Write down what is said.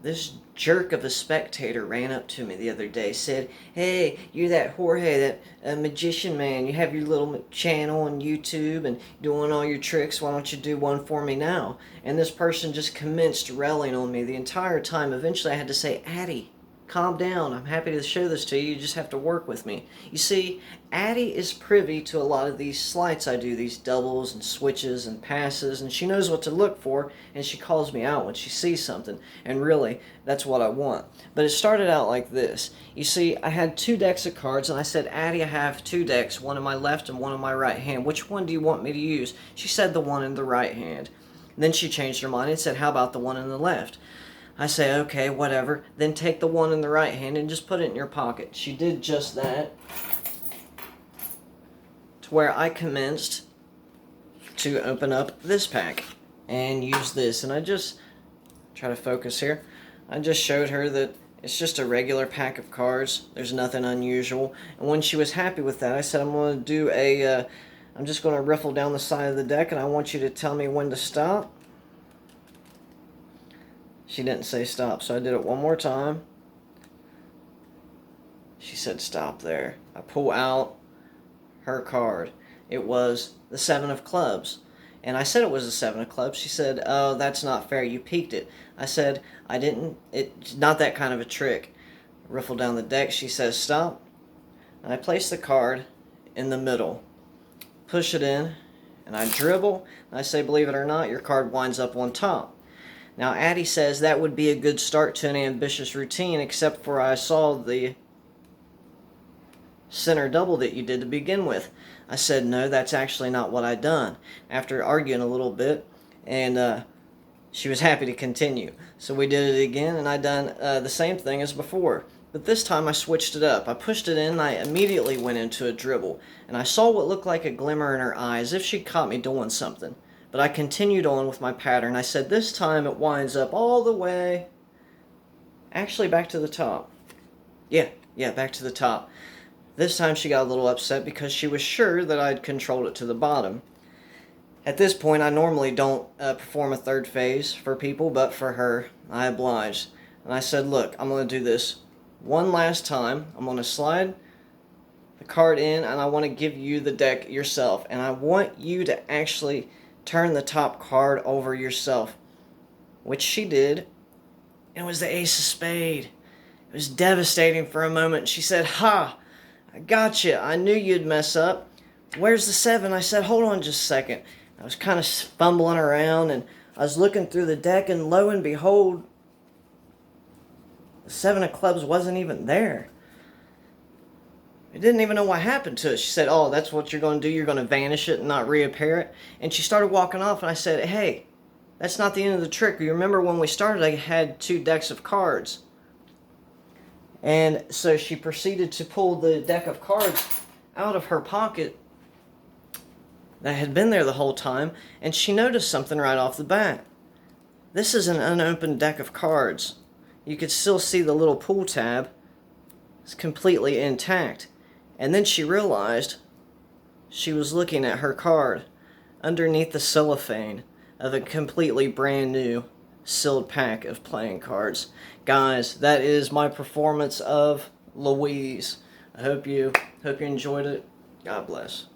This jerk of a spectator ran up to me the other day, said, "Hey, you're that Jorge, that magician man. You have your little channel on YouTube and doing all your tricks. Why don't you do one for me now?" And this person just commenced railing on me the entire time. Eventually I had to say, "Addy, calm down. I'm happy to show this to you. You just have to work with me." You see, Addy is privy to a lot of these sleights I do, these doubles and switches and passes, and she knows what to look for, and she calls me out when she sees something. And really, that's what I want. But it started out like this. You see, I had 2 decks of cards, and I said, "Addy, I have 2 decks, one in my left and one in my right hand. Which one do you want me to use?" She said the one in the right hand. And then she changed her mind and said, "How about the one in the left?" I say, "Okay, whatever. Then take the one in the right hand and just put it in your pocket." She did just that, to where I commenced to open up this pack and use this. And I just try to focus here. I just showed her that it's just a regular pack of cards. There's nothing unusual. And when she was happy with that, I said, I'm just going to riffle down the side of the deck, and I want you to tell me when to stop. She didn't say stop, so I did it one more time. She said stop there. I pull out her card. It was the 7 of clubs. And I said it was the 7 of clubs. She said, "Oh, that's not fair. You peeked it." I said, "I didn't. It's not that kind of a trick." Riffle down the deck. She says stop. And I place the card in the middle. Push it in. And I dribble. And I say, "Believe it or not, your card winds up on top." Now, Addy says that would be a good start to an ambitious routine, except for I saw the center double that you did to begin with. I said, "No, that's actually not what I done." After arguing a little bit, and she was happy to continue. So we did it again, and I done the same thing as before. But this time I switched it up. I pushed it in, and I immediately went into a dribble. And I saw what looked like a glimmer in her eye, as if she caught me doing something. But I continued on with my pattern. I said, "This time it winds up all the way, actually back to the top." Yeah, back to the top. This time she got a little upset because she was sure that I'd controlled it to the bottom. At this point, I normally don't perform a third phase for people, but for her, I obliged. And I said, "Look, I'm going to do this one last time. I'm going to slide the card in, and I want to give you the deck yourself. And I want you to actually turn the top card over yourself," which she did. It was the Ace of Spades. It was devastating for a moment. She said, "Ha, I got you. I knew you'd mess up. Where's the 7? I said, "Hold on just a second." I was kind of fumbling around, and I was looking through the deck, and lo and behold, the 7 of clubs wasn't even there. I didn't even know what happened to it. She said, "Oh, that's what you're going to do. You're going to vanish it and not reappear it." And she started walking off, and I said, "Hey, that's not the end of the trick. You remember when we started, I had 2 decks of cards." And so she proceeded to pull the deck of cards out of her pocket that had been there the whole time, and she noticed something right off the bat. This is an unopened deck of cards. You could still see the little pull tab. It's completely intact. And then she realized she was looking at her card underneath the cellophane of a completely brand new sealed pack of playing cards. Guys, that is my performance of Louise. I hope you enjoyed it. God bless.